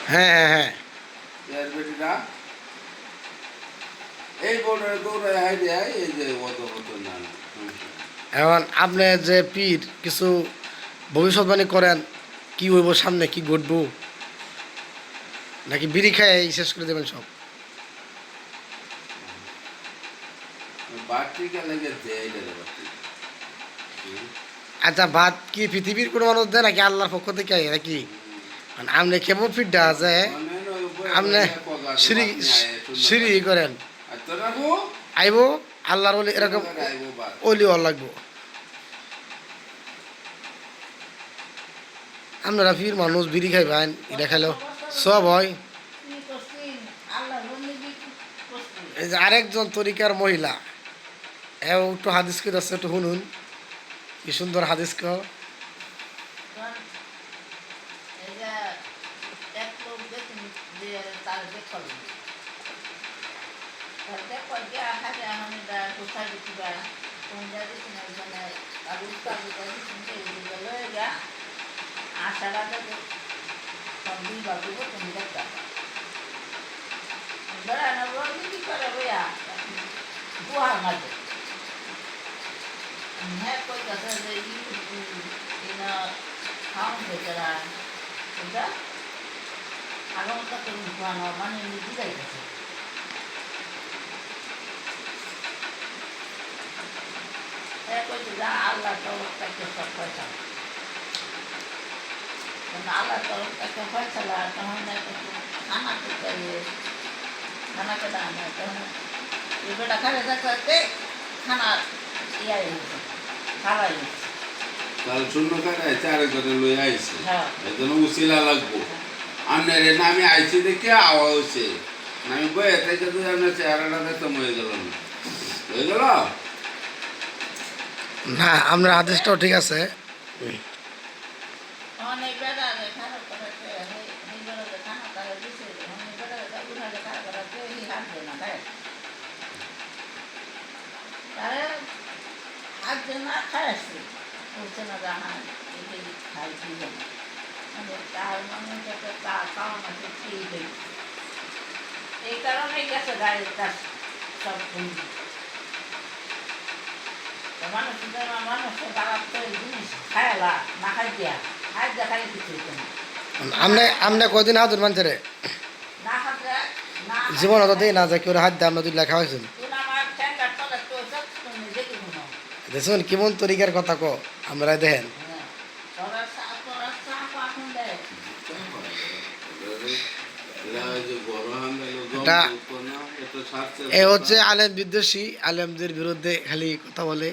হ্যাঁ হ্যাঁ হ্যাঁ এর বেটিরা এই বোর্ডে দৌড়ে হাই দেয় এই যে অত অত না এখন আপনি যে পীর কিছু ভবিষ্যৎবাণী করেন কি হইব সামনে কি ঘটবো নাকি বিড়ি খায় শেষ করে দেবেন সব বাড়তি কে লেগেছে এইটা বাড়তি আচ্ছা ভাত কি পৃথিবীর কোনো মানুষ দেয় নাকি আল্লাহর পক্ষ থেকে আয় নাকি মানে আপনি কেমন ফিটটা আছে আপনি সিঁড়ি সিঁড়ি করেন আর তোরা গো আইব আল্লাহর ওলি এরকম আইবো বাদ ওলি হওয়ার লাগবো আপনারা ফির মানুষ বিড়ি খাইবেন এটা খাইলেও সব হয় এই যে আরেকজন তরিকার মহিলা এও একটু হাদিস করে আছে একটু শুনুন কি সুন্দর হাদিস কও গুহার মাঝে হ্যাঁ কইতাছে যে ইনা খাওয়ান বেচারা এটা আগমতা করে গুহানো মানে নিজে যাইতেছে কইতে যা আল্লাহ তরফ থেকে সব পয়সা আল্লাহ তরফ থেকে ফয়সালা তখন খানা করতে খানা কেটে আনে তখন বেটা খালে থাকতে খানা ইয়াই হয়েছে খাওয়াই হয়েছে কাল শূন্য কাটায় চারে লই আইছে হ্যাঁ এজন্য উচিলা লাগবো আন্নারে না আমি আইছি দেখে আওয়া হচ্ছে আমি বয়ে থেকে তো আপনার চেহারাটা দেখতাম হয়ে গেল না হয়ে গেল না আপনার আদেশটাও ঠিক আছে অনেক বেটা খারাপ করাতে খানা তারা দিছে অনেক বেটা উঠালে খারাপ করাতে হাঁটবে না তাই তারা হাঁটবে না খাইছে বলছে না যে হ্যাঁ এটাই খাইছি মানে তার মানে তা খাওয়া মাঝে খেয়ে দেয় এই কারণে গেছে গাড়ির কাজ সব বন্ধু মানুষের খারাপ করে জিনিস খাইলা না খাই দিয়া খাই দিয়া খাই কিছু না আপনি কদিন হাত মানছে রে না খাতে না জীবন অত দিই না যে কেউ হাত দিয়ে আমরা দুই লেখা হয়েছেন তুই আমার ট্যাঙ্কার তলে তো তুমি দেখি কোনো দেখুন কেমন তরিকার কথা কো আমরা দেখেন তোরা চাপ এখন দেয় এ হচ্ছে আলেম বিদ্বেষী আলেমদের বিরুদ্ধে খালি কথা বলে